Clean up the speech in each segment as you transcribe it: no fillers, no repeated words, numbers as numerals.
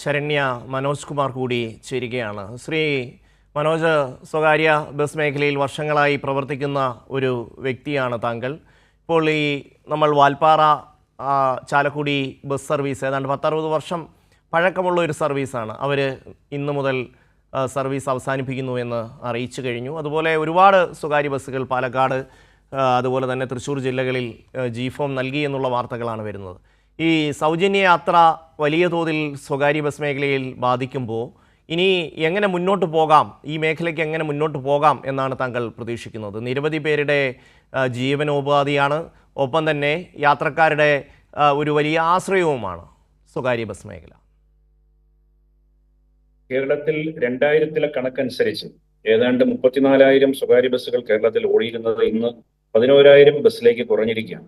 ശരണ്യ മനോജ് കുമാർ കൂടി ചേരുകയാണ്. ശ്രീ മനോജ്, സ്വകാര്യ ബസ് മേഖലയിൽ വർഷങ്ങളായി പ്രവർത്തിക്കുന്ന ഒരു വ്യക്തിയാണ് താങ്കൾ. ഇപ്പോൾ നമ്മൾ വാൽപ്പാറ ചാലക്കുടി ബസ് സർവീസ് ഏതാണ്ട് 10-60 വർഷം പഴക്കമുള്ള ഒരു സർവീസാണ്. അവർ ഇന്നു മുതൽ സർവീസ് അവസാനിപ്പിക്കുന്നു എന്ന് അറിയിച്ചു കഴിഞ്ഞു. അതുപോലെ ഒരുപാട് സ്വകാര്യ ബസ്സുകൾ പാലക്കാട് അതുപോലെ തന്നെ തൃശ്ശൂർ ജില്ലകളിൽ G-ഫോം നൽകി എന്നുള്ള വാർത്തകളാണ് വരുന്നത്. ഈ സൗജന്യ യാത്ര വലിയ തോതിൽ സ്വകാര്യ ബസ് മേഖലയിൽ ബാധിക്കുമ്പോൾ ഇനി എങ്ങനെ മുന്നോട്ട് പോകാം, ഈ മേഖലയ്ക്ക് എങ്ങനെ മുന്നോട്ട് പോകാം എന്നാണ് താങ്കൾ പ്രതീക്ഷിക്കുന്നത്? നിരവധി പേരുടെ ജീവനോപാധിയാണ്, ഒപ്പം തന്നെ യാത്രക്കാരുടെ ഒരു വലിയ ആശ്രയവുമാണ് സ്വകാര്യ ബസ് മേഖല. കേരളത്തിൽ 2000-ലെ കണക്കനുസരിച്ച് ഏതാണ്ട് 34,000 സ്വകാര്യ ബസ്സുകൾ കേരളത്തിൽ ഓടിയിരുന്നത് ഇന്ന് 11,000 ബസ്സിലേക്ക് കുറഞ്ഞിരിക്കുകയാണ്.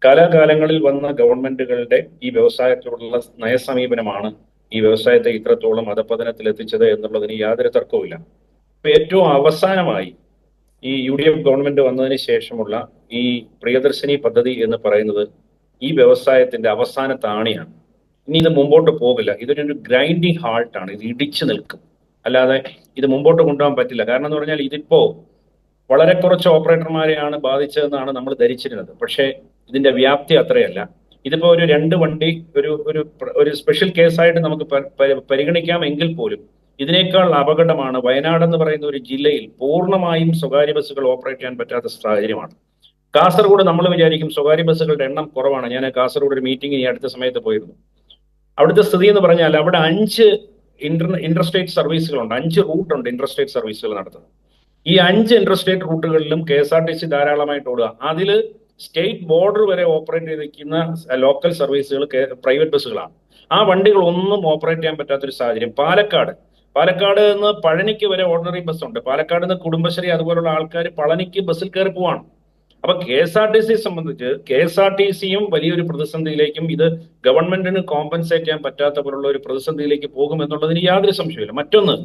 കാലാകാലങ്ങളിൽ വന്ന ഗവൺമെന്റുകളുടെ ഈ വ്യവസായത്തോടുള്ള നയസമീപനമാണ് ഈ വ്യവസായത്തെ ഇത്രത്തോളം അധപതനത്തിൽ എത്തിച്ചത് എന്നുള്ളതിന് യാതൊരു തർക്കവുമില്ല. ഇപ്പൊ ഏറ്റവും അവസാനമായി ഈ UDF ഗവൺമെന്റ് വന്നതിന് ശേഷമുള്ള ഈ പ്രിയദർശിനി പദ്ധതി എന്ന് പറയുന്നത് ഈ വ്യവസായത്തിന്റെ അവസാന താണിയാണ്. ഇനി ഇത് മുമ്പോട്ട് പോകില്ല. ഇതൊരു ഗ്രൈൻഡിങ് ഹാൾട്ടാണ്. ഇത് ഇടിച്ചു നിൽക്കും, അല്ലാതെ ഇത് മുമ്പോട്ട് കൊണ്ടുപോകാൻ പറ്റില്ല. കാരണം എന്ന് പറഞ്ഞാൽ ഇതിപ്പോ വളരെ കുറച്ച് ഓപ്പറേറ്റർമാരെയാണ് ബാധിച്ചതെന്നാണ് നമ്മൾ ധരിച്ചിരുന്നത്. പക്ഷേ ഇതിന്റെ വ്യാപ്തി അത്രയല്ല. ഇതിപ്പോ ഒരു 2 വണ്ടി ഒരു സ്പെഷ്യൽ കേസായിട്ട് നമുക്ക് പരിഗണിക്കാം എങ്കിൽ പോലും ഇതിനേക്കാൾ അപകടമാണ് വയനാട് എന്ന് പറയുന്ന ഒരു ജില്ലയിൽ പൂർണ്ണമായും സ്വകാര്യ ബസ്സുകൾ ഓപ്പറേറ്റ് ചെയ്യാൻ പറ്റാത്ത സാഹചര്യമാണ്. കാസർഗോഡ് നമ്മൾ വിചാരിക്കും സ്വകാര്യ ബസ്സുകളുടെ എണ്ണം കുറവാണ്. ഞാൻ കാസർഗോഡ് ഒരു മീറ്റിംഗ് ഈ അടുത്ത സമയത്ത് പോയിരുന്നു. അവിടുത്തെ സ്ഥിതി എന്ന് പറഞ്ഞാൽ അവിടെ 5 ഇന്റർസ്റ്റേറ്റ് സർവീസുകളുണ്ട്, 5 റൂട്ടുണ്ട് ഇന്റർസ്റ്റേറ്റ് സർവീസുകൾ നടത്തുന്നത്. ഈ 5 ഇന്റർസ്റ്റേറ്റ് റൂട്ടുകളിലും KSRTC ധാരാളമായിട്ട് ഓടുക. അതില് സ്റ്റേറ്റ് ബോർഡർ വരെ ഓപ്പറേറ്റ് ചെയ്തിരിക്കുന്ന ലോക്കൽ സർവീസുകൾ പ്രൈവറ്റ് ബസ്സുകളാണ്. ആ വണ്ടികൾ ഒന്നും ഓപ്പറേറ്റ് ചെയ്യാൻ പറ്റാത്തൊരു സാഹചര്യം. പാലക്കാട് നിന്ന് പഴനിക്ക് വരെ ഓർഡിനറി ബസ് ഉണ്ട്. പാലക്കാട് നിന്ന് കുടുംബശ്രീ അതുപോലുള്ള ആൾക്കാർ പളനിക്ക് ബസ്സിൽ കയറി പോവാണ്. അപ്പൊ KSRTC സംബന്ധിച്ച് KSRTCയും വലിയൊരു പ്രതിസന്ധിയിലേക്കും ഇത് ഗവൺമെന്റിന് കോമ്പൻസേറ്റ് ചെയ്യാൻ പറ്റാത്ത പോലുള്ള ഒരു പ്രതിസന്ധിയിലേക്ക് പോകും എന്നുള്ളതിന് യാതൊരു സംശയമില്ല. മറ്റൊന്ന്,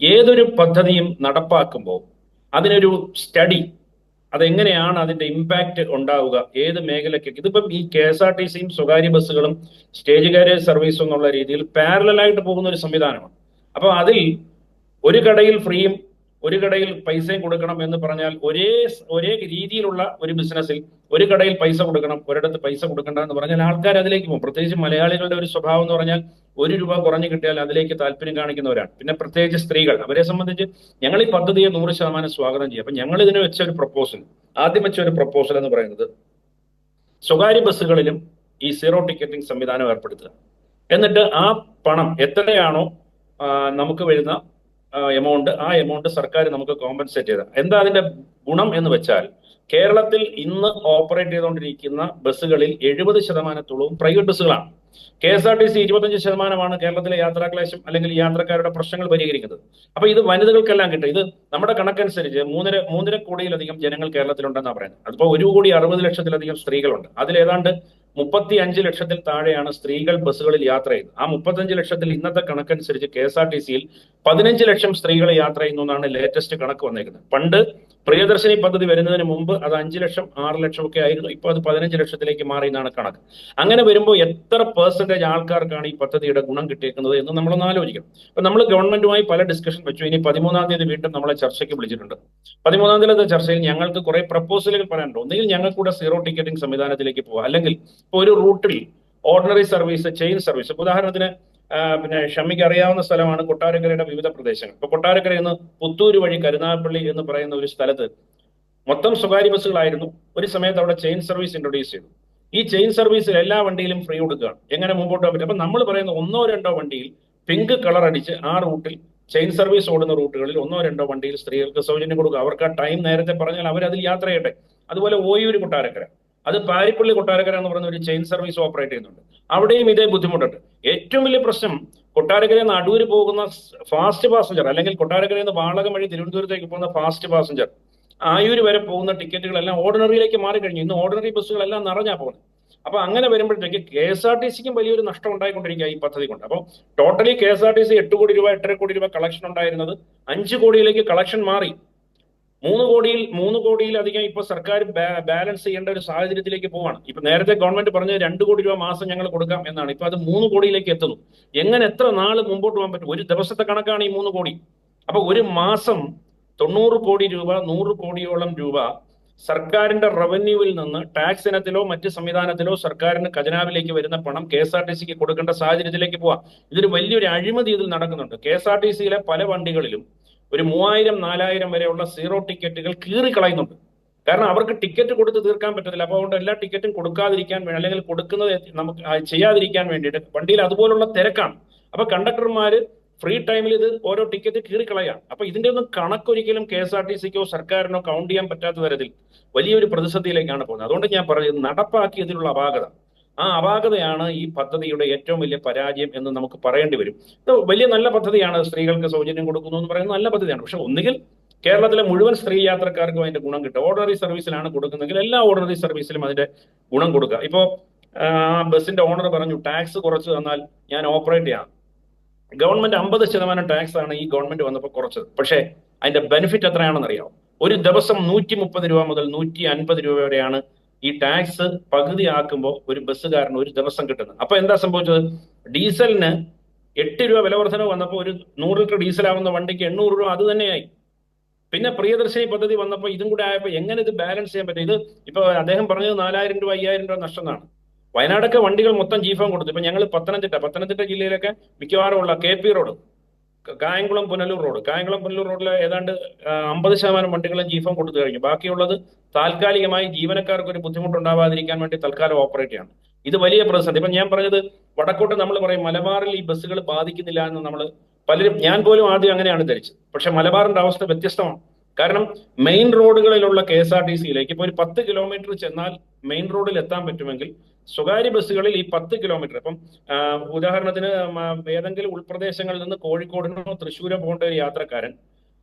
ഏതൊരു പദ്ധതിയും നടപ്പാക്കുമ്പോൾ അതിനൊരു സ്റ്റഡി, അതെങ്ങനെയാണ് അതിന്റെ ഇമ്പാക്ട് ഉണ്ടാവുക, ഏത് മേഖലയ്ക്ക്. ഇതിപ്പം ഈ KSRTCയും സ്വകാര്യ ബസ്സുകളും സ്റ്റേജ് കാരേജ് സർവീസും എന്നുള്ള രീതിയിൽ പാരലായിട്ട് പോകുന്ന ഒരു സംവിധാനമാണ്. അപ്പൊ അതിൽ ഒരു കടയിൽ ഫ്രീയും ഒരു കടയിൽ പൈസയും കൊടുക്കണം എന്ന് പറഞ്ഞാൽ ഒരേ രീതിയിലുള്ള ഒരു ബിസിനസ്സിൽ ഒരു കടയിൽ പൈസ കൊടുക്കണം, ഒരിടത്ത് പൈസ കൊടുക്കണ്ട എന്ന് പറഞ്ഞാൽ ആൾക്കാർ അതിലേക്ക് പോകും. പ്രത്യേകിച്ച് മലയാളികളുടെ ഒരു സ്വഭാവം എന്ന് പറഞ്ഞാൽ 1 രൂപ കുറഞ്ഞു കിട്ടിയാൽ അതിലേക്ക് താല്പര്യം കാണിക്കുന്നവരാണ്. പിന്നെ പ്രത്യേകിച്ച് സ്ത്രീകൾ, അവരെ സംബന്ധിച്ച് ഞങ്ങൾ ഈ പദ്ധതിയെ 100% സ്വാഗതം ചെയ്യും. അപ്പൊ ഞങ്ങൾ ഇതിന് ആദ്യം വെച്ച ഒരു പ്രപ്പോസൽ എന്ന് പറയുന്നത് സ്വകാര്യ ബസ്സുകളിലും ഈ സീറോ ടിക്കറ്റിംഗ് സംവിധാനം ഏർപ്പെടുത്തുക. എന്നിട്ട് ആ പണം എത്രയാണോ നമുക്ക് വരുന്ന എമൗണ്ട്, ആ എമൗണ്ട് സർക്കാർ നമുക്ക് കോമ്പൻസേറ്റ് ചെയ്ത. എന്താ അതിന്റെ ഗുണം എന്ന് വെച്ചാൽ കേരളത്തിൽ ഇന്ന് ഓപ്പറേറ്റ് ചെയ്തുകൊണ്ടിരിക്കുന്ന ബസ്സുകളിൽ 70% പ്രൈവറ്റ് ബസ്സുകളാണ്. KSRTC 25% കേരളത്തിലെ യാത്രാക്ലേശം അല്ലെങ്കിൽ യാത്രക്കാരുടെ പ്രശ്നങ്ങൾ പരിഹരിക്കുന്നത്. അപ്പൊ ഇത് വനിതകൾക്കെല്ലാം കിട്ടും. ഇത് നമ്മുടെ കണക്കനുസരിച്ച് 3.5 കോടിയിലധികം ജനങ്ങൾ കേരളത്തിലുണ്ടെന്നാണ് പറയുന്നത്. അതിപ്പോ 1,60,00,000-ലധികം സ്ത്രീകളുണ്ട്. അതിലേതാണ്ട് 35 ലക്ഷത്തിൽ താഴെയാണ് സ്ത്രീകൾ ബസ്സുകളിൽ യാത്ര ചെയ്യുന്നത്. ആ 35 ലക്ഷത്തിൽ ഇന്നത്തെ കണക്കനുസരിച്ച് KSRTCയിൽ 15 ലക്ഷം സ്ത്രീകൾ യാത്ര ചെയ്യുന്നു എന്നാണ് ലേറ്റസ്റ്റ് കണക്ക് വന്നേക്കുന്നത്. പണ്ട് പ്രിയദർശിനി പദ്ധതി വരുന്നതിന് മുമ്പ് അത് 5 ലക്ഷം 6 ലക്ഷം ഒക്കെ ആയിരുന്നു. ഇപ്പൊ അത് 15 ലക്ഷത്തിലേക്ക് മാറി എന്നാണ് കണക്ക്. അങ്ങനെ വരുമ്പോൾ എത്ര % ആൾക്കാർക്കാണ് ഈ പദ്ധതിയുടെ ഗുണം കിട്ടിയേക്കുന്നത് എന്ന് നമ്മളൊന്ന് ആലോചിക്കണം. അപ്പൊ നമ്മൾ ഗവൺമെന്റുമായി പല ഡിസ്കഷൻ വെച്ചു. ഇനി 13-ാം തീയതി വീണ്ടും നമ്മളെ ചർച്ചയ്ക്ക് വിളിച്ചിട്ടുണ്ട്. 13-ാം തീയതി ചർച്ചയിൽ ഞങ്ങൾക്ക് കുറെ പ്രപ്പോസലുകൾ പറയാനുണ്ട്. ഒന്നുകിൽ ഞങ്ങൾക്കൂടെ സീറോ ടിക്കറ്റിംഗ് സംവിധാനത്തിലേക്ക് പോകാം, അല്ലെങ്കിൽ ഇപ്പോൾ ഒരു റൂട്ടിൽ ഓർഡിനറി സർവീസ്, ചെയിൻ സർവീസ്, ഉദാഹരണത്തിന് പിന്നെ ഷമ്മിക്ക് അറിയാവുന്ന സ്ഥലമാണ് കൊട്ടാരക്കരയുടെ വിവിധ പ്രദേശങ്ങൾ. ഇപ്പൊ കൊട്ടാരക്കരയിൽ നിന്ന് പുത്തൂര് വഴി കരുനാഗപ്പള്ളി എന്ന് പറയുന്ന ഒരു സ്ഥലത്ത് മൊത്തം സ്വകാര്യ ബസ്സുകളായിരുന്നു. ഒരു സമയത്ത് അവിടെ ചെയിൻ സർവീസ് ഇൻട്രൊഡ്യൂസ് ചെയ്തു. ഈ ചെയിൻ സർവീസിൽ എല്ലാ വണ്ടിയിലും ഫ്രീ കൊടുക്കുകയാണ്. എങ്ങനെ മുമ്പോട്ട് പോകാൻ പറ്റും? അപ്പൊ നമ്മൾ പറയുന്ന 1-2 വണ്ടിയിൽ പിങ്ക് കളർ അടിച്ച് ആ റൂട്ടിൽ ചെയിൻ സർവീസ് ഓടുന്ന റൂട്ടുകളിൽ 1-2 വണ്ടിയിൽ സ്ത്രീകൾക്ക് സൗജന്യം കൊടുക്കുക. അവർക്ക് ആ ടൈം നേരത്തെ പറഞ്ഞാൽ അവരതിൽ യാത്ര ചെയ്യട്ടെ. അതുപോലെ ഓയൂര് കൊട്ടാരക്കര, അത് പാരിപ്പള്ളി കൊട്ടാരക്കര എന്ന് പറയുന്ന ഒരു ചെയിൻ സർവീസ് ഓപ്പറേറ്റ് ചെയ്യുന്നുണ്ട്. അവിടെയും ഇതേ ബുദ്ധിമുട്ടുണ്ട്. ഏറ്റവും വലിയ പ്രശ്നം കൊട്ടാരക്കരയിൽ നിന്ന് അടൂര് പോകുന്ന ഫാസ്റ്റ് പാസഞ്ചർ, അല്ലെങ്കിൽ കൊട്ടാരക്കരയിൽ നിന്ന് വാളകം വഴി തിരുവനന്തപുരത്തേക്ക് പോകുന്ന ഫാസ്റ്റ് പാസഞ്ചർ, ആയൂര് വരെ പോകുന്ന ടിക്കറ്റുകളെല്ലാം ഓർഡിനറിയിലേക്ക് മാറിക്കഴിഞ്ഞു. ഇന്ന് ഓർഡിനറി ബസ്സുകളെല്ലാം നിറഞ്ഞാ പോകുന്നത്. അപ്പൊ അങ്ങനെ വരുമ്പോഴത്തേക്ക് KSRTCക്കും വലിയൊരു നഷ്ടം ഉണ്ടായിക്കൊണ്ടിരിക്കുക ഈ പദ്ധതി കൊണ്ട്. അപ്പോൾ ടോട്ടലി KSRTC 8 കോടി രൂപ 8.5 കോടി രൂപ കളക്ഷൻ ഉണ്ടായിരുന്നത് 5 കോടിയിലേക്ക് കളക്ഷൻ മാറി. മൂന്ന് കോടിയിലധികം ഇപ്പൊ സർക്കാർ ബാലൻസ് ചെയ്യേണ്ട ഒരു സാഹചര്യത്തിലേക്ക് പോവാണ്. ഇപ്പൊ നേരത്തെ ഗവൺമെന്റ് പറഞ്ഞത് 2 കോടി രൂപ മാസം ഞങ്ങൾ കൊടുക്കാം എന്നാണ്. ഇപ്പൊ അത് 3 കോടിയിലേക്ക് എത്തുന്നു. എങ്ങനെ എത്ര നാള് മുമ്പോട്ട് പോകാൻ പറ്റും? ഒരു ദിവസത്തെ കണക്കാണ് ഈ 3 കോടി. അപ്പൊ ഒരു മാസം 90 കോടി രൂപ, 100 കോടിയോളം രൂപ സർക്കാരിന്റെ റവന്യൂവിൽ നിന്ന് ടാക്സ് ഇനത്തിലോ മറ്റ് സംവിധാനത്തിലോ സർക്കാരിന് ഖജനാവിലേക്ക് വരുന്ന പണം KSRTCക്ക് കൊടുക്കേണ്ട സാഹചര്യത്തിലേക്ക് പോവാം. ഇതൊരു വലിയൊരു അഴിമതി ഇതിൽ നടക്കുന്നുണ്ട്. KSRTCയിലെ പല വണ്ടികളിലും ഒരു 3000-4000 വരെയുള്ള സീറോ ടിക്കറ്റുകൾ കീറിക്കളയുന്നുണ്ട്. കാരണം അവർക്ക് ടിക്കറ്റ് കൊടുത്ത് തീർക്കാൻ പറ്റത്തില്ല. അപ്പോൾ അതുകൊണ്ട് എല്ലാ ടിക്കറ്റും കൊടുക്കാതിരിക്കാൻ വേണ്ടി, അല്ലെങ്കിൽ കൊടുക്കുന്നത് നമുക്ക് ചെയ്യാതിരിക്കാൻ വേണ്ടിയിട്ട് വണ്ടിയിൽ അതുപോലുള്ള തിരക്കാണ്. അപ്പൊ കണ്ടക്ടർമാര് ഫ്രീ ടൈമിൽ ഇത് ഓരോ ടിക്കറ്റ് കീറിക്കളയാം. അപ്പൊ ഇതിന്റെ ഒന്നും കണക്കൊരിക്കലും KSRTCക്കോ സർക്കാരിനോ കൗണ്ട് ചെയ്യാൻ പറ്റാത്ത തരത്തിൽ വലിയൊരു പ്രതിസന്ധിയിലേക്കാണ് പോകുന്നത്. അതുകൊണ്ട് ഞാൻ പറയുന്നത്, നടപ്പാക്കിയതിലുള്ള അപാകത, ആ അപാകതയാണ് ഈ പദ്ധതിയുടെ ഏറ്റവും വലിയ പരാജയം എന്ന് നമുക്ക് പറയേണ്ടി വരും. ഇത് വലിയ നല്ല പദ്ധതിയാണ്, സ്ത്രീകൾക്ക് സൗജന്യം കൊടുക്കുന്നു എന്ന് പറയുന്നത് നല്ല പദ്ധതിയാണ്. പക്ഷെ ഒന്നുകിൽ കേരളത്തിലെ മുഴുവൻ സ്ത്രീ യാത്രക്കാർക്കും അതിന്റെ ഗുണം കിട്ടും. ഓർഡിനറി സർവീസിലാണ് കൊടുക്കുന്നതെങ്കിൽ എല്ലാ ഓർഡിനറി സർവീസിലും അതിന്റെ ഗുണം കൊടുക്കുക. ഇപ്പോ ബസിന്റെ ഓണർ പറഞ്ഞു ടാക്സ് കുറച്ച് തന്നാൽ ഞാൻ ഓപ്പറേറ്റ് ചെയ്യാം. ഗവൺമെന്റ് 50% ടാക്സ് ആണ് ഈ ഗവൺമെന്റ് വന്നപ്പോൾ കുറച്ചത്. പക്ഷേ അതിന്റെ ബെനിഫിറ്റ് എത്രയാണെന്ന് അറിയാം? ഒരു ദിവസം 130 രൂപ മുതൽ 150 രൂപ വരെയാണ് ഈ ടാക്സ് പകുതിയാക്കുമ്പോൾ ഒരു ബസ്സുകാരന് ഒരു ദിവസം കിട്ടുന്നത്. അപ്പൊ എന്താ സംഭവിച്ചത്? ഡീസലിന് 8 രൂപ വില വർധന വന്നപ്പോൾ ഒരു 100 ലിറ്റർ ഡീസൽ ആവുന്ന വണ്ടിക്ക് 800 രൂപ അത് തന്നെയായി. പിന്നെ പ്രിയദർശിനി പദ്ധതി വന്നപ്പോൾ ഇതും കൂടെ ആയപ്പോൾ എങ്ങനെ ഇത് ബാലൻസ് ചെയ്യാൻ പറ്റും? ഇത് ഇപ്പൊ അദ്ദേഹം പറഞ്ഞത് 4000 രൂപ 5000 രൂപ നഷ്ടം എന്നാണ്. വയനാടൊക്കെ വണ്ടികൾ മൊത്തം ജീഫോം കൊടുത്തു. ഇപ്പൊ ഞങ്ങൾ പത്തനംതിട്ട ജില്ലയിലൊക്കെ മിക്കവാറും ഉള്ള KP റോഡ്, കായംകുളം പുനലൂർ റോഡിലെ ഏതാണ്ട് 50% വണ്ടികളും ജീഫോം കൊടുത്തു കഴിഞ്ഞു. ബാക്കിയുള്ളത് താൽക്കാലികമായി ജീവനക്കാർക്ക് ഒരു ബുദ്ധിമുട്ടുണ്ടാവാതിരിക്കാൻ വേണ്ടി തൽക്കാലം ഓപ്പറേറ്റ് ചെയ്യണം. ഇത് വലിയ പ്രതിസന്ധി. ഇപ്പൊ ഞാൻ പറഞ്ഞത്, വടക്കോട്ട് നമ്മൾ പറയും മലബാറിൽ ഈ ബസ്സുകൾ ബാധിക്കുന്നില്ല എന്ന് നമ്മൾ പലരും, ഞാൻ പോലും ആദ്യം അങ്ങനെയാണ് ധരിച്ചത്. പക്ഷെ മലബാറിന്റെ അവസ്ഥ വ്യത്യസ്തമാണ്. കാരണം മെയിൻ റോഡുകളിലുള്ള KSRTCയിലേക്ക് ഇപ്പൊ ഒരു 10 കിലോമീറ്റർ ചെന്നാൽ മെയിൻ റോഡിൽ എത്താൻ പറ്റുമെങ്കിൽ സ്വകാര്യ ബസ്സുകളിൽ ഈ 10 കിലോമീറ്റർ, ഇപ്പം ഉദാഹരണത്തിന് ഏതെങ്കിലും ഉൾപ്രദേശങ്ങളിൽ നിന്ന് കോഴിക്കോടിനോ തൃശ്ശൂരോ പോകേണ്ട ഒരു യാത്രക്കാരൻ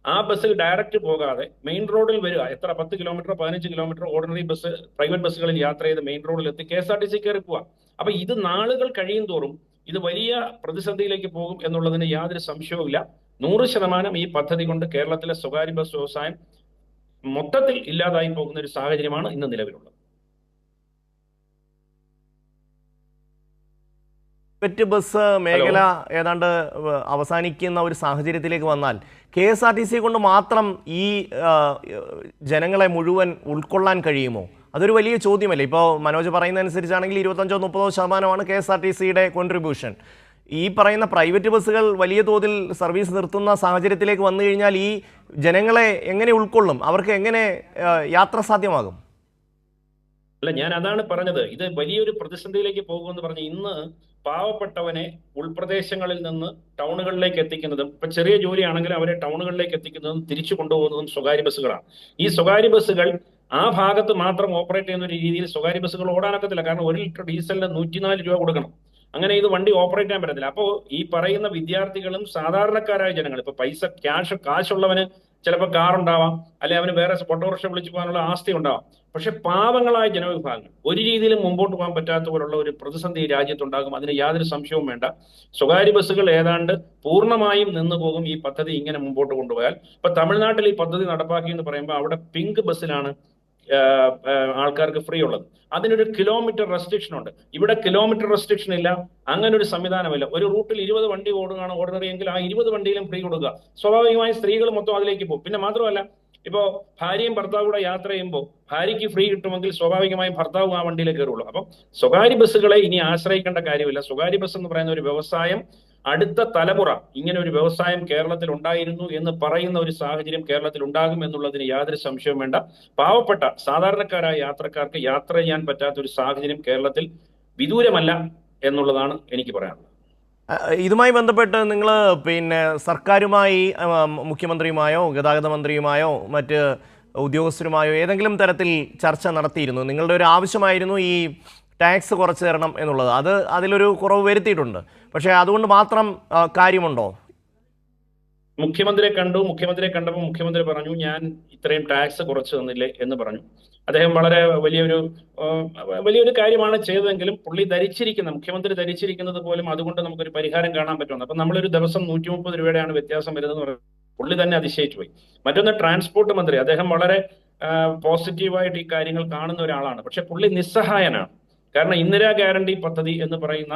ആ ബസ്സിൽ ഡയറക്റ്റ് പോകാതെ മെയിൻ റോഡിൽ വരിക, എത്ര 10 kilometre 15 kilometre ordinary bus private ബസ്സുകളിൽ യാത്ര ചെയ്ത് മെയിൻ റോഡിൽ എത്തി KSRTC കയറി പോവാം. അപ്പൊ ഇത് നാളുകൾ കഴിയും തോറും ഇത് വലിയ പ്രതിസന്ധിയിലേക്ക് പോകും എന്നുള്ളതിന് യാതൊരു സംശയവുമില്ല. 100% ഈ പദ്ധതി കൊണ്ട് കേരളത്തിലെ സ്വകാര്യ ബസ് വ്യവസായം മൊത്തത്തിൽ ഇല്ലാതായി പോകുന്ന ഒരു സാഹചര്യമാണ് ഇന്ന് നിലവിലുള്ളത്. പ്രൈവറ്റ് ബസ് മേഖല ഏതാണ്ട് അവസാനിക്കുന്ന ഒരു സാഹചര്യത്തിലേക്ക് വന്നാൽ KSRTC കൊണ്ട് മാത്രം ഈ ജനങ്ങളെ മുഴുവൻ ഉൾക്കൊള്ളാൻ കഴിയുമോ? അതൊരു വലിയ ചോദ്യമല്ലേ. ഇപ്പോൾ മനോജ് പറയുന്നതനുസരിച്ചാണെങ്കിൽ 25-30% KSRTCയുടെ കോൺട്രിബ്യൂഷൻ. ഈ പറയുന്ന പ്രൈവറ്റ് ബസ്സുകൾ വലിയ തോതിൽ സർവീസ് നിർത്തുന്ന സാഹചര്യത്തിലേക്ക് വന്നു കഴിഞ്ഞാൽ ഈ ജനങ്ങളെ എങ്ങനെ ഉൾക്കൊള്ളും? അവർക്ക് എങ്ങനെ യാത്ര സാധ്യമാകും? അല്ല, ഞാൻ അതാണ് പറഞ്ഞത്, ഇത് വലിയൊരു പ്രതിസന്ധിയിലേക്ക് പോകുമെന്ന് പറഞ്ഞ് ഇന്ന് പാവപ്പെട്ടവനെ ഉൾപ്രദേശങ്ങളിൽ നിന്ന് ടൗണുകളിലേക്ക് എത്തിക്കുന്നതും, ഇപ്പൊ ചെറിയ ജോലിയാണെങ്കിലും അവരെ ടൗണുകളിലേക്ക് എത്തിക്കുന്നതും തിരിച്ചു കൊണ്ടുപോകുന്നതും സ്വകാര്യ ബസ്സുകളാണ്. ഈ സ്വകാര്യ ബസ്സുകൾ ആ ഭാഗത്ത് മാത്രം ഓപ്പറേറ്റ് ചെയ്യുന്ന ഒരു രീതിയിൽ സ്വകാര്യ ബസ്സുകൾ ഓടാനൊക്കത്തില്ല. കാരണം 1 ലിറ്റർ ഡീസലിന് 104 രൂപ കൊടുക്കണം. അങ്ങനെ ഇത് വണ്ടി ഓപ്പറേറ്റ് ചെയ്യാൻ പറ്റത്തില്ല. അപ്പോൾ ഈ പറയുന്ന വിദ്യാർത്ഥികളും സാധാരണക്കാരായ ജനങ്ങൾ, ഇപ്പൊ കാശുള്ളവന് ചിലപ്പോൾ കാർ ഉണ്ടാവാം, അല്ലെ അവന് വേറെ ഓട്ടോറിക്ഷ വിളിച്ചു പോകാനുള്ള ആസ്തി ഉണ്ടാവാം. പക്ഷെ പാവങ്ങളായ ജനവിഭാഗങ്ങൾ ഒരു രീതിയിലും മുമ്പോട്ട് പോകാൻ പറ്റാത്ത പോലുള്ള ഒരു പ്രതിസന്ധി രാജ്യത്തുണ്ടാകും. അതിന് യാതൊരു സംശയവും വേണ്ട. സ്വകാര്യ ബസ്സുകൾ ഏതാണ്ട് പൂർണ്ണമായും നിന്നു പോകും ഈ പദ്ധതി ഇങ്ങനെ മുമ്പോട്ട് കൊണ്ടുപോയാൽ. ഇപ്പൊ തമിഴ്നാട്ടിൽ ഈ പദ്ധതി നടപ്പാക്കി എന്ന് പറയുമ്പോൾ അവിടെ പിങ്ക് ബസ്സിലാണ് ആൾക്കാർക്ക് ഫ്രീ ഉള്ളത്. അതിനൊരു കിലോമീറ്റർ റെസ്ട്രിക്ഷൻ ഉണ്ട്. ഇവിടെ കിലോമീറ്റർ റെസ്ട്രിക്ഷൻ ഇല്ല, അങ്ങനെ ഒരു സംവിധാനമില്ല. ഒരു റൂട്ടിൽ 20 വണ്ടി ഓടുകയാണ് ഓർഡിനറി എങ്കിൽ ആ 20 വണ്ടിയിലും ഫ്രീ കൊടുക്കുക. സ്വാഭാവികമായും സ്ത്രീകൾ മൊത്തം അതിലേക്ക് പോകും. പിന്നെ മാത്രമല്ല, ഇപ്പോ ഭാര്യയും ഭർത്താവും കൂടെ യാത്ര ചെയ്യുമ്പോൾ ഭാര്യയ്ക്ക് ഫ്രീ കിട്ടുമെങ്കിൽ സ്വാഭാവികമായും ഭർത്താവും ആ വണ്ടിയിൽ കയറുള്ളൂ. അപ്പം സ്വകാര്യ ബസ്സുകളെ ഇനി ആശ്രയിക്കേണ്ട കാര്യമില്ല. സ്വകാര്യ ബസ് എന്ന് പറയുന്ന ഒരു വ്യവസായം, അടുത്ത തലമുറ ഇങ്ങനെ ഒരു വ്യവസായം കേരളത്തിൽ ഉണ്ടായിരുന്നു എന്ന് പറയുന്ന ഒരു സാഹചര്യം കേരളത്തിൽ ഉണ്ടാകും എന്നുള്ളതിന് യാതൊരു സംശയവും വേണ്ട. പാവപ്പെട്ട സാധാരണക്കാരായ യാത്രക്കാർക്ക് യാത്ര ചെയ്യാൻ പറ്റാത്ത ഒരു സാഹചര്യം കേരളത്തിൽ വിദൂരമല്ല എന്നുള്ളതാണ് എനിക്ക് പറയാനുള്ളത്. ഇതുമായി ബന്ധപ്പെട്ട് നിങ്ങൾ സർക്കാരുമായി, മുഖ്യമന്ത്രിയുമായോ ഗതാഗത മന്ത്രിയുമായോ മറ്റ് ഉദ്യോഗസ്ഥരുമായോ ഏതെങ്കിലും തരത്തിൽ ചർച്ച നടത്തിയിരുന്നു? നിങ്ങളുടെ ഒരു ആവശ്യമായിരുന്നു ഈ ടാക്സ് കുറച്ച് തരണം എന്നുള്ളത്. അതിലൊരു കുറവ് വരുത്തിയിട്ടുണ്ട്. പക്ഷേ അതുകൊണ്ട് മാത്രം കാര്യമുണ്ടോ? മുഖ്യമന്ത്രിയെ കണ്ടപ്പോൾ മുഖ്യമന്ത്രി പറഞ്ഞു, ഞാൻ ഇത്രയും ടാക്സ് കുറച്ച് തന്നില്ലേ എന്ന് പറഞ്ഞു. അദ്ദേഹം വളരെ വലിയൊരു കാര്യമാണ് ചെയ്തതെങ്കിലും മുഖ്യമന്ത്രി ധരിച്ചിരിക്കുന്നത് പോലും അതുകൊണ്ട് നമുക്കൊരു പരിഹാരം കാണാൻ പറ്റുമെന്ന്. അപ്പൊ നമ്മളൊരു ദിവസം 130 രൂപയുടെയാണ് വ്യത്യാസം വരുന്നത്. പുള്ളി തന്നെ അതിശയിച്ചു പോയി. മറ്റൊന്ന് ട്രാൻസ്പോർട്ട് മന്ത്രി, അദ്ദേഹം വളരെ പോസിറ്റീവായിട്ട് ഈ കാര്യങ്ങൾ കാണുന്ന ഒരാളാണ്. പക്ഷെ പുള്ളി നിസ്സഹായനാണ്. കാരണം ഇന്ദിരാ ഗ്യാരണ്ടി പദ്ധതി എന്ന് പറയുന്ന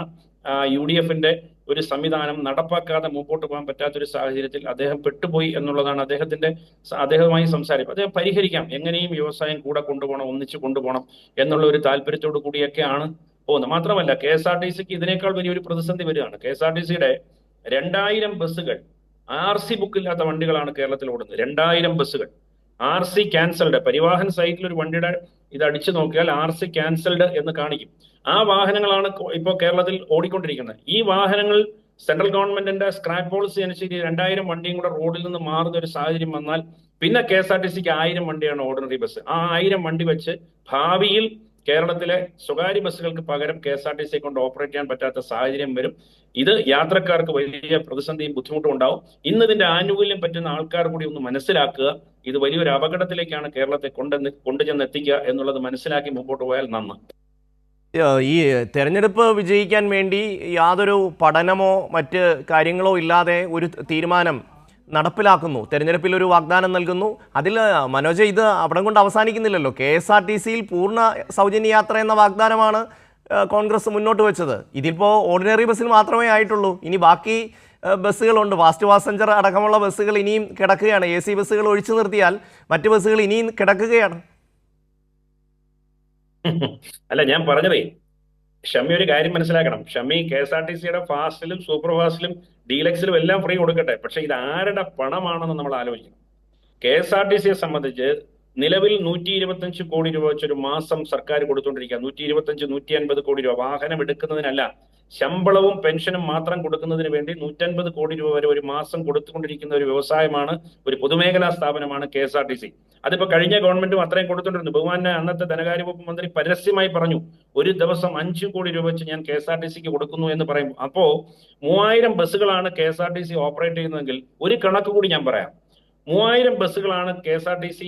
UDFന്റെ ഒരു സംവിധാനം നടപ്പാക്കാതെ മുമ്പോട്ട് പോകാൻ പറ്റാത്തൊരു സാഹചര്യത്തിൽ അദ്ദേഹം പെട്ടുപോയി എന്നുള്ളതാണ് അദ്ദേഹവുമായി സംസാരിക്കും. അദ്ദേഹം പരിഹരിക്കാം, എങ്ങനെയും വ്യവസായം കൂടെ കൊണ്ടുപോകണം, ഒന്നിച്ച് കൊണ്ടുപോകണം എന്നുള്ള ഒരു താല്പര്യത്തോടു കൂടിയൊക്കെയാണ് പോകുന്നത്. മാത്രമല്ല KSRTCക്ക് ഇതിനേക്കാൾ വലിയൊരു പ്രതിസന്ധി വരികയാണ്. KSRTCയുടെ 2000 ബസ്സുകൾ RC ബുക്കില്ലാത്ത വണ്ടികളാണ് കേരളത്തിൽ ഓടുന്നത്. 2000 ബസ്സുകൾ RC ക്യാൻസൽഡ്. പരിവാഹൻ സൈറ്റിൽ ഒരു വണ്ടിയുടെ ഇത് അടിച്ചു നോക്കിയാൽ RC ക്യാൻസൽഡ് എന്ന് കാണിക്കും. ആ വാഹനങ്ങളാണ് ഇപ്പോൾ കേരളത്തിൽ ഓടിക്കൊണ്ടിരിക്കുന്നത്. ഈ വാഹനങ്ങൾ സെൻട്രൽ ഗവൺമെന്റിന്റെ സ്ക്രാപ്പ് പോളിസി അനുസരിച്ച് 2000 വണ്ടിയും കൂടെ റോഡിൽ നിന്ന് മാറുന്ന ഒരു സാഹചര്യം വന്നാൽ പിന്നെ KSRTCക്ക് 1000 വണ്ടിയാണ് ഓർഡിനറി ബസ്. ആ 1000 വണ്ടി വെച്ച് ഭാവിയിൽ കേരളത്തിലെ സ്വകാര്യ ബസ്സുകൾക്ക് പകരം KSRTC കൊണ്ട് ഓപ്പറേറ്റ് ചെയ്യാൻ പറ്റാത്ത സാഹചര്യം വരും. ഇത് യാത്രക്കാർക്ക് വലിയ പ്രതിസന്ധിയും ബുദ്ധിമുട്ടും ഉണ്ടാവും. ഇന്ന് ഇതിന്റെ ആനുകൂല്യം പറ്റുന്ന ആൾക്കാർ കൂടി ഒന്ന് മനസ്സിലാക്കുക. ഇത് വലിയൊരു അപകടത്തിലേക്കാണ് കേരളത്തെ കൊണ്ടുചെന്ന് എത്തിക്കുക എന്നുള്ളത് മനസ്സിലാക്കി മുമ്പോട്ട് പോയാൽ നന്ന്. ഈ തെരഞ്ഞെടുപ്പ് വിജയിക്കാൻ വേണ്ടി യാതൊരു പഠനമോ മറ്റ് കാര്യങ്ങളോ ഇല്ലാതെ ഒരു തീരുമാനം നടപ്പിലാക്കുന്നു, തെരഞ്ഞെടുപ്പിൽ ഒരു വാഗ്ദാനം നൽകുന്നു. അതിൽ മനോജ്, ഇത് അവിടെ കൊണ്ട് അവസാനിക്കുന്നില്ലല്ലോ. KSRTCയിൽ പൂർണ്ണ സൗജന്യ യാത്ര എന്ന വാഗ്ദാനമാണ് കോൺഗ്രസ് മുന്നോട്ട് വെച്ചത്. ഇതിപ്പോൾ ഓർഡിനറി ബസ്സിൽ മാത്രമേ ആയിട്ടുള്ളൂ. ഇനി ബാക്കി ബസ്സുകളുണ്ട്, ഫാസ്റ്റ് പാസഞ്ചർ അടക്കമുള്ള ബസ്സുകൾ ഇനിയും കിടക്കുകയാണ്. AC ബസ്സുകൾ ഒഴിച്ചു നിർത്തിയാൽ മറ്റ് ബസ്സുകൾ ഇനിയും കിടക്കുകയാണ്. അല്ല, ഞാൻ പറഞ്ഞതേ, ഷമി ഒരു കാര്യം മനസ്സിലാക്കണം. ഷമി KSRTCയുടെ ഫാസ്റ്റിലും സൂപ്പർ ഫാസ്റ്റിലും ഡീലക്സിലും എല്ലാം ഫ്രീ കൊടുക്കട്ടെ. പക്ഷെ ഇത് ആരുടെ പണമാണെന്ന് നമ്മൾ ആലോചിക്കണം. KSRTCയെ സംബന്ധിച്ച് നിലവിൽ 125 കോടി രൂപ വെച്ചൊരു മാസം സർക്കാർ കൊടുത്തുകൊണ്ടിരിക്കുക. 125, 150 കോടി രൂപ വാഹനം എടുക്കുന്നതിനല്ല, ശമ്പളവും പെൻഷനും മാത്രം കൊടുക്കുന്നതിന് വേണ്ടി 150 കോടി രൂപ വരെ ഒരു മാസം കൊടുത്തുകൊണ്ടിരിക്കുന്ന ഒരു വ്യവസായമാണ്, ഒരു പൊതുമേഖലാ സ്ഥാപനമാണ് KSRTC. അതിപ്പോ കഴിഞ്ഞ ഗവൺമെന്റും അത്രയും കൊടുത്തുകൊണ്ടിരുന്നു. ബഹുമാന അന്നത്തെ ധനകാര്യ വകുപ്പ് മന്ത്രി പരസ്യമായി പറഞ്ഞു, ഒരു ദിവസം 5 കോടി രൂപ വെച്ച് ഞാൻ KSRTCക്ക് കൊടുക്കുന്നു എന്ന് പറയും. അപ്പോ 3000 ബസ്സുകളാണ് KSRTC ഓപ്പറേറ്റ് ചെയ്യുന്നതെങ്കിൽ ഒരു കണക്ക് കൂടി ഞാൻ പറയാം. 3000 ബസ്സുകളാണ് KSRTC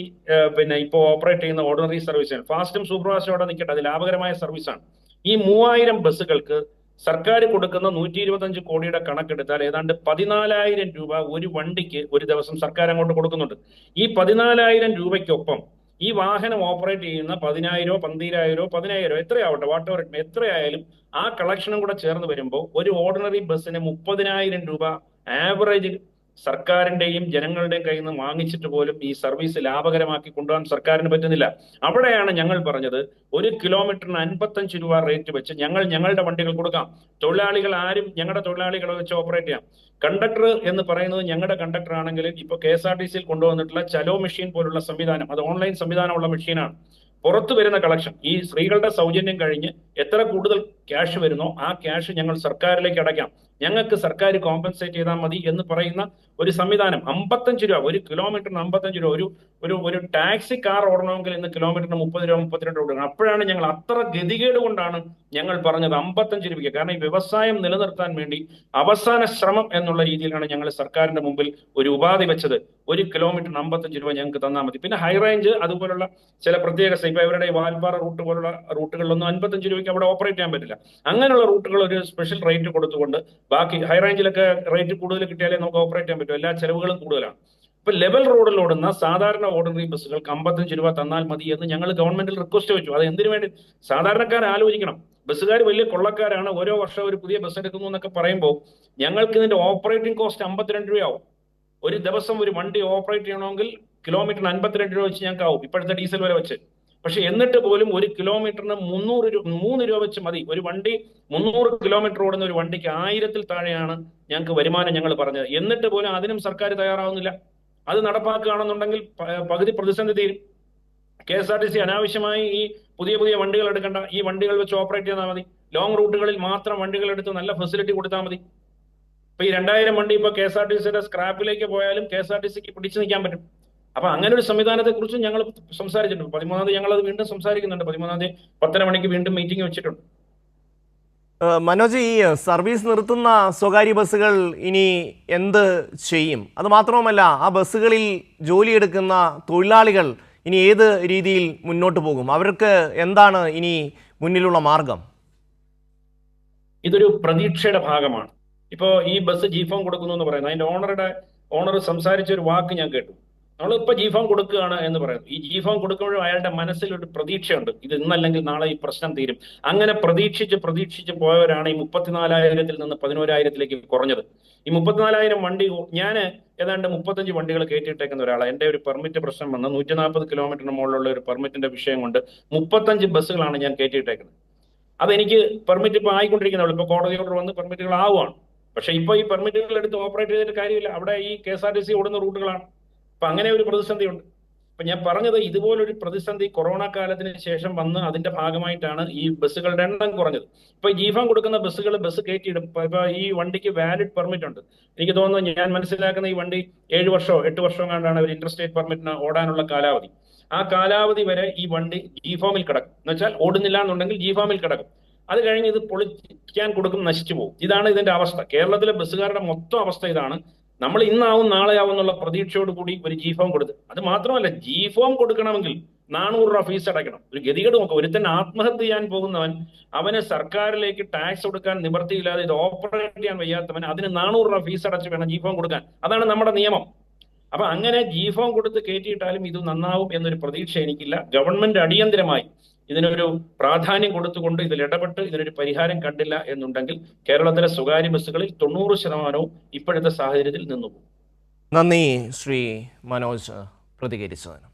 ഇപ്പോൾ ഓപ്പറേറ്റ് ചെയ്യുന്ന ഓർഡിനറി സർവീസ്. ഫാസ്റ്റും സൂപ്പർ ഫാസ്റ്റും അവിടെ നിൽക്കട്ടെ, അത് ലാഭകരമായ സർവീസാണ്. ഈ 3000 ബസ്സുകൾക്ക് സർക്കാർ കൊടുക്കുന്ന 125 കോടിയുടെ കണക്കെടുത്താൽ ഏതാണ്ട് 14,000 രൂപ ഒരു വണ്ടിക്ക് ഒരു ദിവസം സർക്കാർ അങ്ങോട്ട് കൊടുക്കുന്നുണ്ട്. ഈ 14,000 രൂപയ്ക്കൊപ്പം ഈ വാഹനം ഓപ്പറേറ്റ് ചെയ്യുന്ന 10,000, 12,000, 10,000 എത്രയാവട്ടെ, വാട്ട് എത്രയായാലും ആ കളക്ഷനും കൂടെ ചേർന്ന് വരുമ്പോൾ ഒരു ഓർഡിനറി ബസ്സിന് 30,000 രൂപ ആവറേജ് സർക്കാരിന്റെയും ജനങ്ങളുടെയും കയ്യിൽ നിന്ന് വാങ്ങിച്ചിട്ട് പോലും ഈ സർവീസ് ലാഭകരമാക്കി കൊണ്ടുപോകാൻ സർക്കാരിന് പറ്റുന്നില്ല. അവിടെയാണ് ഞങ്ങൾ പറഞ്ഞത്, ഒരു കിലോമീറ്ററിന് 55 രൂപ റേറ്റ് വെച്ച് ഞങ്ങളുടെ വണ്ടികൾ കൊടുക്കാം. തൊഴിലാളികൾ ആരും ഞങ്ങളുടെ തൊഴിലാളികളെ വെച്ച് ഓപ്പറേറ്റ് ചെയ്യാം. കണ്ടക്ടർ എന്ന് പറയുന്നത് ഞങ്ങളുടെ കണ്ടക്ടർ ആണെങ്കിൽ ഇപ്പോൾ KSRTCയിൽ കൊണ്ടുവന്നിട്ടുള്ള ചലോ മെഷീൻ പോലുള്ള സംവിധാനം, അത് ഓൺലൈൻ സംവിധാനമുള്ള മെഷീനാണ്. പുറത്തു വരുന്ന കളക്ഷൻ ഈ സ്ത്രീകളുടെ സൗജന്യം കഴിഞ്ഞ് എത്ര കൂടുതൽ ക്യാഷ് വരുന്നോ ആ ക്യാഷ് ഞങ്ങൾ സർക്കാരിലേക്ക് അടയ്ക്കാം, ഞങ്ങൾക്ക് സർക്കാർ കോമ്പൻസേറ്റ് ചെയ്താൽ മതി എന്ന് പറയുന്ന ഒരു സംവിധാനം. 55 രൂപ ഒരു കിലോമീറ്ററിന്, 55 രൂപ. ഒരു ടാക്സി കാർ ഓടണമെങ്കിൽ ഇന്ന് കിലോമീറ്ററിന് 30 രൂപ, 32 രൂപ. അപ്പോഴാണ് ഞങ്ങൾ അത്ര ഗതികേട് കൊണ്ടാണ് ഞങ്ങൾ പറഞ്ഞത് 55 രൂപയ്ക്ക്. കാരണം ഈ വ്യവസായം നിലനിർത്താൻ വേണ്ടി അവസാന ശ്രമം എന്നുള്ള രീതിയിലാണ് ഞങ്ങൾ സർക്കാരിന്റെ മുമ്പിൽ ഒരു ഉപാധി വെച്ചത്. ഒരു കിലോമീറ്ററിന് 55 രൂപ ഞങ്ങൾക്ക് തന്നാൽ മതി. പിന്നെ ഹൈ റേഞ്ച് അതുപോലുള്ള ചില പ്രത്യേക ഇപ്പൊ ഇവരുടെ വാൽപ്പാറ റൂട്ട് പോലുള്ള റൂട്ടുകളിലൊന്നും 55 രൂപയ്ക്ക് അവിടെ ഓപ്പറേറ്റ് ചെയ്യാൻ പറ്റില്ല. അങ്ങനെയുള്ള റൂട്ടുകൾ ഒരു സ്പെഷ്യൽ റേറ്റ് കൊടുത്തുകൊണ്ട്, ബാക്കി ഹൈ റേഞ്ചിലൊക്കെ റേറ്റ് കൂടുതൽ കിട്ടിയാലേ നമുക്ക് ഓപ്പറേറ്റ് ചെയ്യാൻ പറ്റും, എല്ലാ ചെലവുകളും കൂടുതലാണ്. ഇപ്പൊ ലെവൽ റോഡിൽ ഓടുന്ന സാധാരണ ഓർഡിനറി ബസ്സുകൾക്ക് 55 രൂപ തന്നാൽ മതി എന്ന് ഞങ്ങൾ ഗവൺമെന്റിൽ റിക്വസ്റ്റ് വെച്ചു. അത് എന്തിനു വേണ്ടി? സാധാരണക്കാർ ആലോചിക്കണം. ബസ്സുകാർ വലിയ കൊള്ളക്കാരാണ്, ഓരോ വർഷം ഒരു പുതിയ ബസ് എടുക്കുന്നു എന്നൊക്കെ പറയുമ്പോൾ ഞങ്ങൾക്ക് ഇതിന്റെ ഓപ്പറേറ്റിംഗ് കോസ്റ്റ് 52 രൂപയാവും. ഒരു ദിവസം ഒരു വണ്ടി ഓപ്പറേറ്റ് ചെയ്യണമെങ്കിൽ കിലോമീറ്ററിന് 52 രൂപ വെച്ച് ഞങ്ങൾക്ക് ആവും, ഇപ്പോഴത്തെ ഡീസൽ വില വെച്ച്. പക്ഷെ എന്നിട്ട് പോലും ഒരു കിലോമീറ്ററിന് 3 രൂപ വെച്ച് മതി. ഒരു വണ്ടി 300 കിലോമീറ്റർ ഓടുന്ന ഒരു വണ്ടിക്ക് 1000-ൽ താഴെയാണ് ഞങ്ങൾക്ക് വരുമാനം ഞങ്ങൾ പറഞ്ഞത്. എന്നിട്ട് പോലും അതിനും സർക്കാർ തയ്യാറാവുന്നില്ല. അത് നടപ്പാക്കുകയാണെന്നുണ്ടെങ്കിൽ പകുതി പ്രതിസന്ധി തീരും. KSRTC അനാവശ്യമായി ഈ പുതിയ വണ്ടികൾ എടുക്കണ്ട, ഈ വണ്ടികൾ വെച്ച് ഓപ്പറേറ്റ് ചെയ്താൽ മതി. ലോങ് റൂട്ടുകളിൽ മാത്രം വണ്ടികൾ എടുത്ത് നല്ല ഫെസിലിറ്റി കൊടുത്താൽ മതി. ഇപ്പൊ ഈ 2000 വണ്ടി ഇപ്പൊ KSRTCയുടെ സ്ക്രാപ്പിലേക്ക് പോയാലും KSRTCക്ക് പിടിച്ചു നിൽക്കാൻ പറ്റും. അപ്പൊ അങ്ങനെ ഒരു സംവിധാനത്തെ കുറിച്ച് ഞങ്ങൾ സംസാരിച്ചിട്ടുണ്ട്. 13-ാം തീയതി ഞങ്ങൾ അത് വീണ്ടും സംസാരിക്കുന്നുണ്ട്. 13-ാം തീയതി 10:30 മണിക്ക് വീണ്ടും മീറ്റിംഗ് വെച്ചിട്ടുണ്ട്. മനോജ്, ഈ സർവീസ് നിർത്തുന്ന സ്വകാര്യ ബസ്സുകൾ ഇനി എന്ത് ചെയ്യും? അത് മാത്രവുമല്ല, ആ ബസ്സുകളിൽ ജോലിയെടുക്കുന്ന തൊഴിലാളികൾ ഇനി ഏത് രീതിയിൽ മുന്നോട്ട് പോകും? അവർക്ക് എന്താണ് ഇനി മുന്നിലുള്ള മാർഗം? ഇതൊരു പ്രതീക്ഷയുടെ ഭാഗമാണ്. ഇപ്പോ ഈ ബസ് G-Form കൊടുക്കുന്നു എന്ന് പറയുന്നത്, അതിന്റെ ഓണറുടെ ഓണർ സംസാരിച്ച ഒരു വാക്ക് ഞാൻ കേട്ടു. നമ്മളിപ്പോ ജീഫോം കൊടുക്കുകയാണ് എന്ന് പറയുന്നു. ഈ ജീഫോം കൊടുക്കുമ്പോഴും അയാളുടെ മനസ്സിൽ ഒരു പ്രതീക്ഷയുണ്ട്, ഇത് ഇന്നല്ലെങ്കിൽ നാളെ ഈ പ്രശ്നം തീരും. അങ്ങനെ പ്രതീക്ഷിച്ച് പോയവരാണ് ഈ 34,000-ൽ നിന്ന് 11,000-ലേക്ക് കുറഞ്ഞത്. ഈ 34,000 വണ്ടി ഞാൻ ഏതാണ്ട് 35 വണ്ടികൾ കയറ്റിയിട്ടേക്കുന്ന ഒരാളാണ്. എന്റെ ഒരു പെർമിറ്റ് പ്രശ്നം വന്ന് 140 കിലോമീറ്ററിന് മുകളിലുള്ള ഒരു പെർമിറ്റിന്റെ വിഷയം കൊണ്ട് 35 ബസ്സുകളാണ് ഞാൻ കയറ്റിയിട്ടേക്കുന്നത്. അതെനിക്ക് പെർമിറ്റ് ഇപ്പൊ ആയിക്കൊണ്ടിരിക്കുന്നുള്ളൂ. ഇപ്പൊ കോടതി ഓർഡർ വന്ന് പെർമിറ്റുകൾ ആവുകയാണ്. പക്ഷെ ഇപ്പൊ ഈ പെർമിറ്റുകൾ എടുത്ത് ഓപ്പറേറ്റ് ചെയ്തിട്ട് കാര്യമില്ല. അവിടെ ഈ KSRTC ഓടുന്ന റൂട്ടുകളാണ്. അപ്പൊ അങ്ങനെ ഒരു പ്രതിസന്ധി ഉണ്ട്. അപ്പൊ ഞാൻ പറഞ്ഞത്, ഇതുപോലൊരു പ്രതിസന്ധി കൊറോണ കാലത്തിന് ശേഷം വന്ന് അതിന്റെ ഭാഗമായിട്ടാണ് ഈ ബസ്സുകളുടെ എണ്ണം കുറഞ്ഞത്. ഇപ്പൊ ജീഫാൻ കൊടുക്കുന്ന ബസ് കയറ്റിയിടും. ഇപ്പൊ ഈ വണ്ടിക്ക് വാലിഡ് പെർമിറ്റ് ഉണ്ട്. എനിക്ക് തോന്നുന്നു, ഞാൻ മനസ്സിലാക്കുന്ന ഈ വണ്ടി 7 വർഷമോ 8 വർഷമോ കണ്ടാണ് ഒരു ഇന്റർസ്റ്റേറ്റ് പെർമിറ്റിന് ഓടാനുള്ള കാലാവധി. ആ കാലാവധി വരെ ഈ വണ്ടി ജീഫോമിൽ കിടക്കും. എന്ന് വെച്ചാൽ ഓടുന്നില്ല എന്നുണ്ടെങ്കിൽ ജീഫോമിൽ കിടക്കും. അത് കഴിഞ്ഞ് ഇത് പൊളിക്കാൻ കൊടുക്കും, നശിച്ചു പോകും. ഇതാണ് ഇതിന്റെ അവസ്ഥ. കേരളത്തിലെ ബസ്സുകാരുടെ മൊത്തം അവസ്ഥ ഇതാണ്. നമ്മൾ ഇന്നാവും നാളെയാവും എന്നുള്ള പ്രതീക്ഷയോട് കൂടി ഒരു ജീഫോം കൊടുത്ത്, അത് മാത്രമല്ല, ജീഫോം കൊടുക്കണമെങ്കിൽ 400 രൂപ ഫീസ് അടയ്ക്കണം. ഒരു ഗതികേട് നോക്കാം. ഒരുത്തൻ ആത്മഹത്യ ചെയ്യാൻ പോകുന്നവൻ, അവന് സർക്കാരിലേക്ക് ടാക്സ് കൊടുക്കാൻ നിവൃത്തിയില്ലാതെ ഇത് ഓപ്പറേറ്റ് ചെയ്യാൻ വയ്യാത്തവൻ, അതിന് 400 രൂപ ഫീസ് അടച്ച് വേണം ജീഫോം കൊടുക്കാൻ. അതാണ് നമ്മുടെ നിയമം. അപ്പൊ അങ്ങനെ ജീഫോം കൊടുത്ത് കയറ്റിയിട്ടാലും ഇത് നന്നാവും എന്നൊരു പ്രതീക്ഷ എനിക്കില്ല. ഗവൺമെന്റ് അടിയന്തരമായി ഇതിനൊരു പ്രാധാന്യം കൊടുത്തുകൊണ്ട് ഇതിൽ ഇടപെട്ട് ഇതിനൊരു പരിഹാരം കണ്ടില്ല എന്നുണ്ടെങ്കിൽ കേരളത്തിലെ സ്വകാര്യ ബസ്സുകളിൽ 90% ഇപ്പോഴത്തെ സാഹചര്യത്തിൽ നിന്നുപോകും. നന്ദി ശ്രീ മനോജ് പ്രതികരിച്ചതിന്.